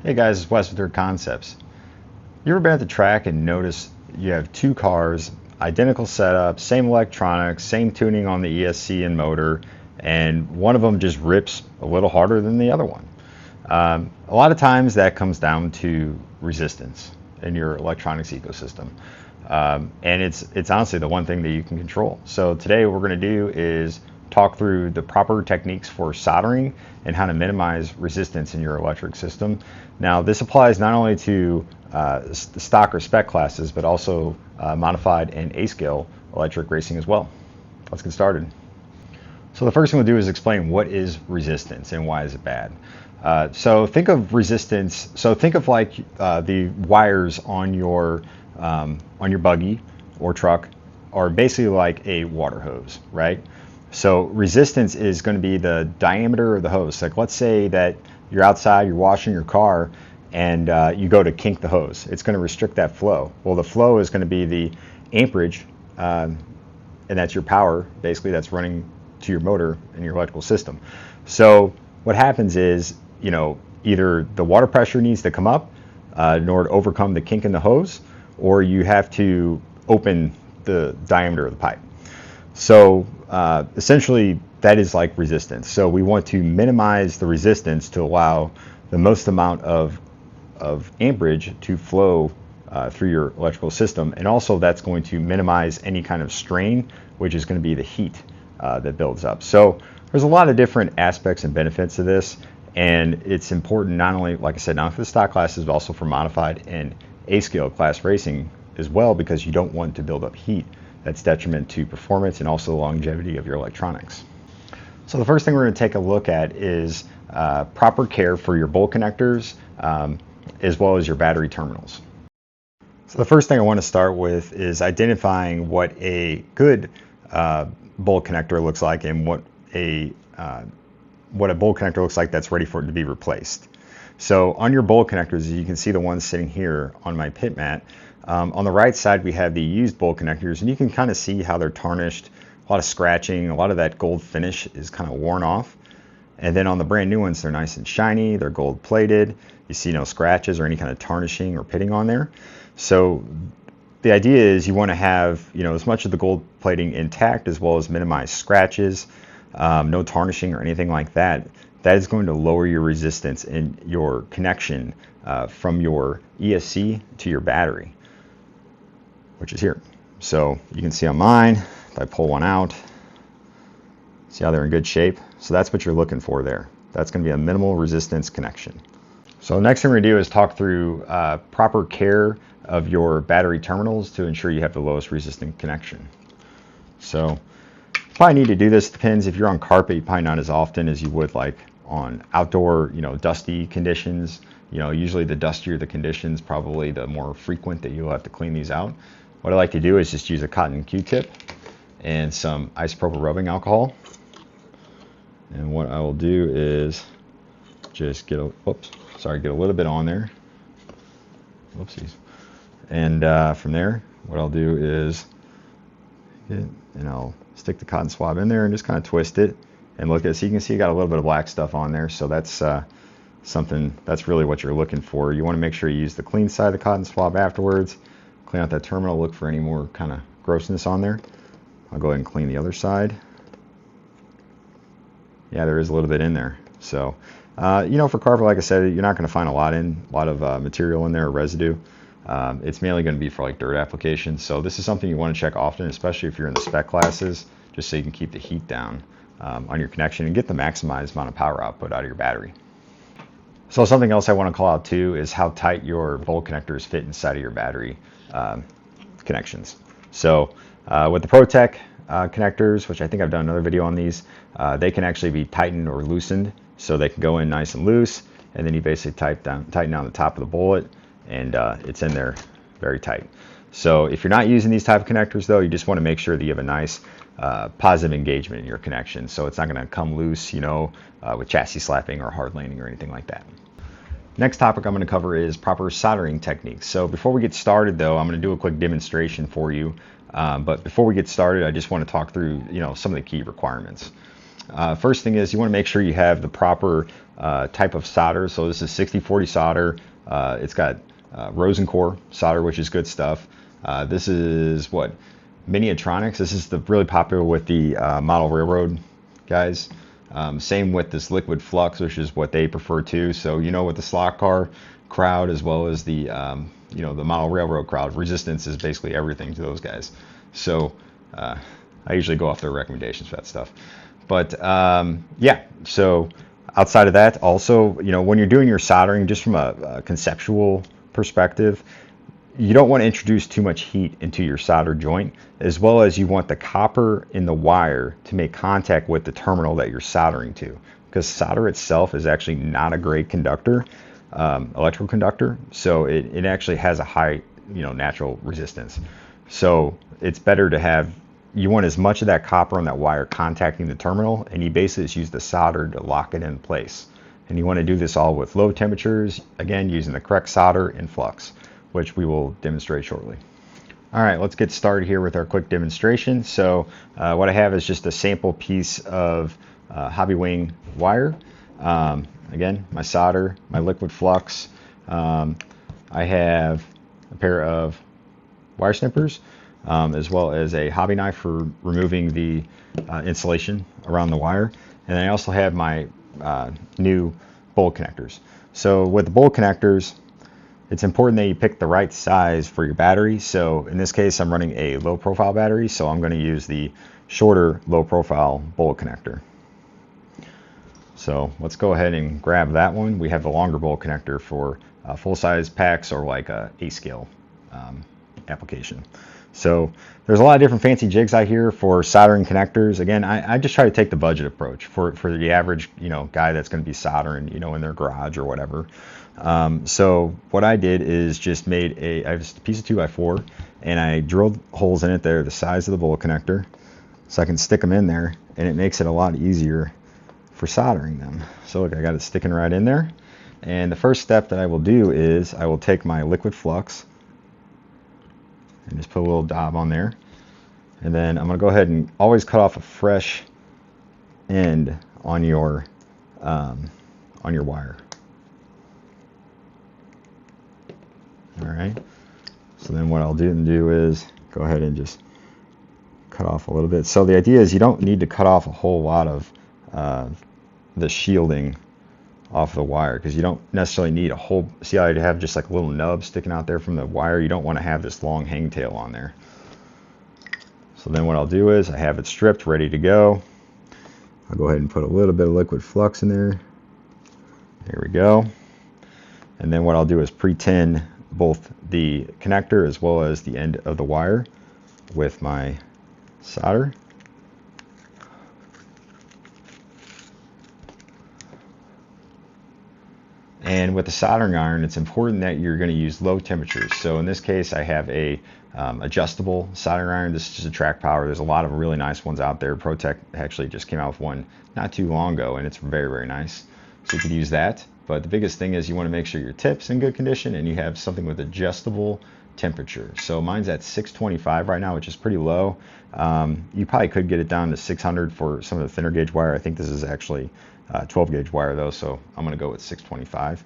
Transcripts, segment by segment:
Hey guys, it's Wes with Third Concepts. You ever been at the track and noticed you have two cars, identical setup, same electronics, same tuning on the ESC and motor, and one of them just rips a little harder than the other one? A lot of times that comes down to resistance in your electronics ecosystem. And it's honestly the one thing that you can control. So today what we're going to do is talk through the proper techniques for soldering and how to minimize resistance in your electric system. Now this applies not only to the stock or spec classes, but also modified and A-scale electric racing as well. Let's get started. So the first thing we'll do is explain what is resistance and why is it bad. So think of resistance. So think of like the wires on your buggy or truck are basically like a water hose, right? So resistance is going to be the diameter of the hose. Like let's say that you're outside, you're washing your car, and you go to kink the hose. It's going to restrict that flow. Well, the flow is going to be the amperage, and that's your power, basically, that's running to your motor and your electrical system. So what happens is, either the water pressure needs to come up in order to overcome the kink in the hose, or you have to open the diameter of the pipe. So essentially that is like resistance. So we want to minimize the resistance to allow the most amount of amperage to flow through your electrical system, and also that's going to minimize any kind of strain, which is going to be the heat that builds up. So there's a lot of different aspects and benefits to this, and it's important not only, like I said, not for the stock classes, but also for modified and A-scale class racing as well, because you don't want to build up heat that's detriment to performance and also the longevity of your electronics. So the first thing we're going to take a look at is proper care for your bolt connectors as well as your battery terminals. So the first thing I want to start with is identifying what a good bolt connector looks like and what a bolt connector looks like that's ready for it to be replaced. So on your bolt connectors, you can see the ones sitting here on my pit mat. On the right side, we have the used bolt connectors, and you can kind of see how they're tarnished, a lot of scratching, a lot of that gold finish is kind of worn off. And then on the brand new ones, they're nice and shiny, they're gold plated. You see no scratches or any kind of tarnishing or pitting on there. So the idea is you want to have, as much of the gold plating intact as well as minimize scratches, no tarnishing or anything like that. That is going to lower your resistance in your connection from your ESC to your battery, which is here. So you can see on mine, if I pull one out, see how they're in good shape? So that's what you're looking for there. That's going to be a minimal resistance connection. So next thing we're going to do is talk through proper care of your battery terminals to ensure you have the lowest resistant connection. So you probably need to do this. Depends if you're on carpet, you probably not as often as you would like on outdoor, dusty conditions. Usually the dustier the conditions, probably the more frequent that you'll have to clean these out. What I like to do is just use a cotton Q-tip and some isopropyl rubbing alcohol. And what I will do is just get a little bit on there. Whoopsies. And from there, what I'll do is I'll stick the cotton swab in there and just kind of twist it and look at it. So you can see you got a little bit of black stuff on there. So that's something, that's really what you're looking for. You want to make sure you use the clean side of the cotton swab afterwards. Clean out that terminal, look for any more kind of grossness on there. I'll go ahead and clean the other side. Yeah, there is a little bit in there. So, for carpet, like I said, you're not going to find a lot of material in there or residue. It's mainly going to be for like dirt applications. So this is something you want to check often, especially if you're in the spec classes, just so you can keep the heat down on your connection and get the maximized amount of power output out of your battery. So something else I want to call out too is how tight your bolt connectors fit inside of your battery connections. So with the ProTech connectors, which I think I've done another video on these, they can actually be tightened or loosened, so they can go in nice and loose, and then you basically tighten down the top of the bullet, and it's in there very tight. So if you're not using these type of connectors though, you just want to make sure that you have a nice positive engagement in your connection, so it's not going to come loose, with chassis slapping or hard landing or anything like that. Next topic I'm going to cover is proper soldering techniques. So before we get started though, I'm going to do a quick demonstration for you. But before we get started, I just want to talk through, some of the key requirements. First thing is you want to make sure you have the proper type of solder. So this is 6040 solder. It's got Rosen core solder, which is good stuff. This is what Miniatronics. This is the really popular with the model railroad guys. Same with this liquid flux, which is what they prefer too. So with the slot car crowd as well as the the model railroad crowd, resistance is basically everything to those guys. So I usually go off their recommendations for that stuff. But yeah, so outside of that, also, when you're doing your soldering, just from a conceptual perspective, you don't want to introduce too much heat into your solder joint, as well as you want the copper in the wire to make contact with the terminal that you're soldering to, because solder itself is actually not a great conductor, electrical conductor, so it actually has a high natural resistance. So it's better to have, you want as much of that copper on that wire contacting the terminal, and you basically just use the solder to lock it in place. And you want to do this all with low temperatures, again using the correct solder and flux, which we will demonstrate shortly. All right, let's get started here with our quick demonstration. So what I have is just a sample piece of hobby wing wire. Again, my solder, my liquid flux. I have a pair of wire snippers, as well as a hobby knife for removing the insulation around the wire. And I also have my new bolt connectors. So with the bolt connectors, it's important that you pick the right size for your battery. So in this case, I'm running a low profile battery, so I'm going to use the shorter low profile bolt connector. So let's go ahead and grab that one. We have the longer bolt connector for full size packs or like a 8-scale application. So there's a lot of different fancy jigs out here for soldering connectors. Again, I just try to take the budget approach for the average guy that's going to be soldering in their garage or whatever. So what I did is just made I have just a piece of 2x4, and I drilled holes in it that are the size of the bolt connector, so I can stick them in there, and it makes it a lot easier for soldering them. So look, I got it sticking right in there. And the first step that I will do is I will take my liquid flux and just put a little dab on there, and then I'm going to go ahead and always cut off a fresh end on your wire. All right, so then what I'll do is go ahead and just cut off a little bit. So the idea is you don't need to cut off a whole lot of the shielding off the wire, because you don't necessarily need a whole, see how I have just like a little nub sticking out there from the wire? You don't want to have this long hang tail on there. So then what I'll do is I have it stripped, ready to go. I'll go ahead and put a little bit of liquid flux in there. There we go. And then what I'll do is pre-tin both the connector as well as the end of the wire with my solder. And with the soldering iron, it's important that you're going to use low temperatures. So in this case, I have a adjustable soldering iron. This is just a track power. There's a lot of really nice ones out there. ProTech actually just came out with one not too long ago, and it's very, very nice. So you could use that. But the biggest thing is you want to make sure your tip's in good condition and you have something with adjustable temperature. So mine's at 625 right now, which is pretty low. You probably could get it down to 600 for some of the thinner gauge wire. I think this is actually 12 gauge wire though, so I'm going to go with 625.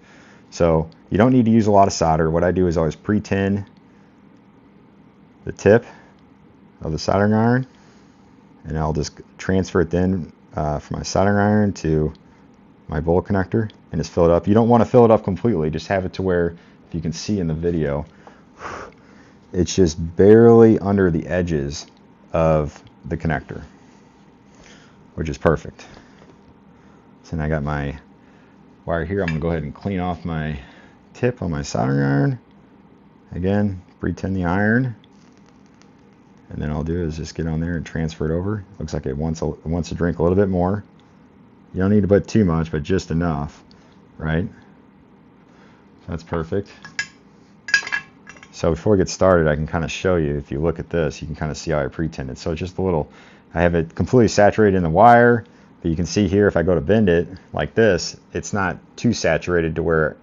So you don't need to use a lot of solder. What I do is always pre-tin the tip of the soldering iron, and I'll just transfer it then from my soldering iron to my bolt connector and just fill it up. You don't want to fill it up completely, just have it to where, if you can see in the video, it's just barely under the edges of the connector, which is perfect. So then I got my wire here. I'm going to go ahead and clean off my tip on my soldering iron. Again, pre-tin the iron. And then all I'll do is just get on there and transfer it over. Looks like it wants to drink a little bit more. You don't need to put too much, but just enough, right? So that's perfect. So before we get started, I can kind of show you, if you look at this, you can kind of see how I pre-tin it. So just a little, I have it completely saturated in the wire, but you can see here if I go to bend it like this, it's not too saturated to where,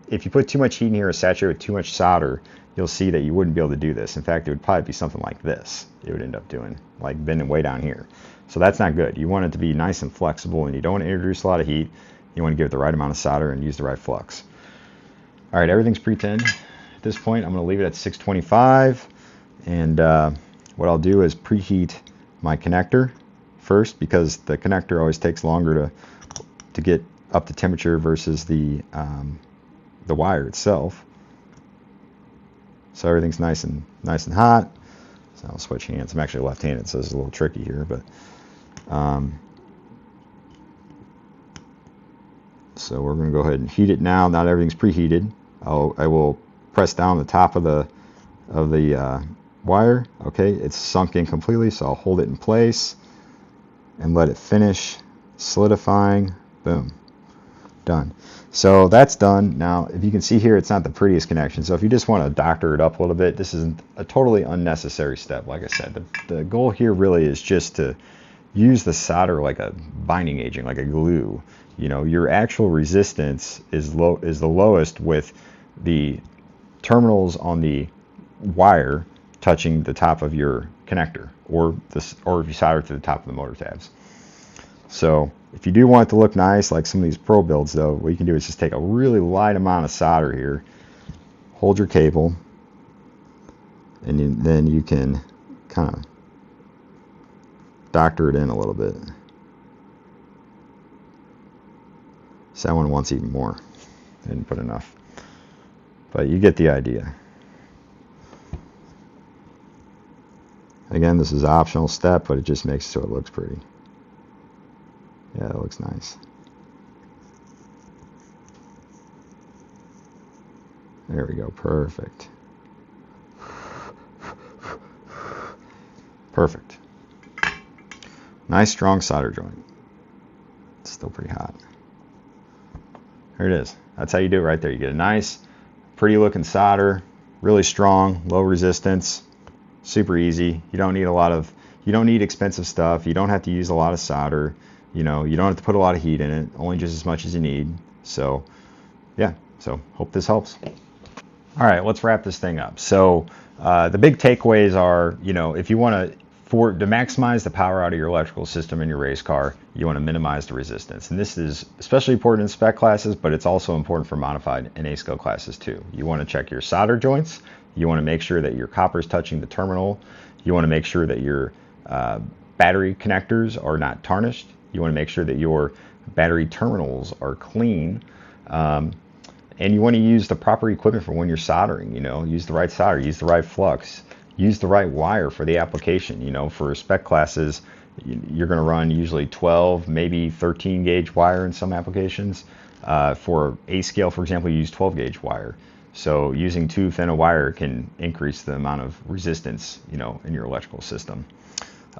if you put too much heat in here or saturate with too much solder, you'll see that you wouldn't be able to do this. In fact, it would probably be something like this. It would end up doing, like bending way down here. So that's not good. You want it to be nice and flexible, and you don't want to introduce a lot of heat. You want to give it the right amount of solder and use the right flux. All right, everything's pre-tinned. At this point, I'm going to leave it at 625, and what I'll do is preheat my connector first, because the connector always takes longer to get up to temperature versus the wire itself. So everything's nice and hot. So I'll switch hands. I'm actually left-handed, so it's a little tricky here, but so we're going to go ahead and heat it now. Not everything's preheated. I will press down the top of the wire. Okay, it's sunk in completely, so I'll hold it in place and let it finish solidifying. Boom, done. So that's done. Now, if you can see here, it's not the prettiest connection. So if you just want to doctor it up a little bit, this is a totally unnecessary step. Like I said, the goal here really is just to use the solder like a binding agent, like a glue. You know, your actual resistance is the lowest with the terminals on the wire touching the top of your connector, or if you solder to the top of the motor tabs. So if you do want it to look nice, like some of these pro builds though, what you can do is just take a really light amount of solder here, hold your cable, and then you can kind of doctor it in a little bit. So that one wants even more. I didn't put enough. But you get the idea. Again, this is an optional step, but it just makes it so it looks pretty. Yeah, it looks nice. There we go, perfect. Perfect. Nice strong solder joint. It's still pretty hot. There it is. That's how you do it right there. You get a nice, pretty looking solder, really strong, low resistance, super easy. You don't need expensive stuff. You don't have to use a lot of solder. You know, you don't have to put a lot of heat in it, only just as much as you need. So yeah, so hope this helps. All right, let's wrap this thing up. So the big takeaways are, you know, if you want to maximize the power out of your electrical system in your race car, you want to minimize the resistance. And this is especially important in spec classes, but it's also important for modified and A-scale classes too. You want to check your solder joints. You want to make sure that your copper is touching the terminal. You want to make sure that your battery connectors are not tarnished. You want to make sure that your battery terminals are clean. And you want to use the proper equipment for when you're soldering. You know, use the right solder, use the right flux, use the right wire for the application. You know, for spec classes, you're going to run usually 12, maybe 13 gauge wire in some applications. For A-scale, for example, you use 12 gauge wire. So using too thin a wire can increase the amount of resistance, you know, in your electrical system.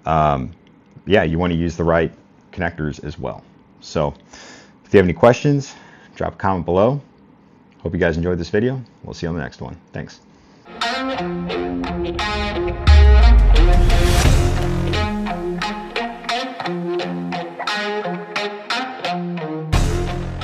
Yeah, you want to use the right connectors as well. So if you have any questions, drop a comment below. Hope you guys enjoyed this video. We'll see you on the next one. Thanks.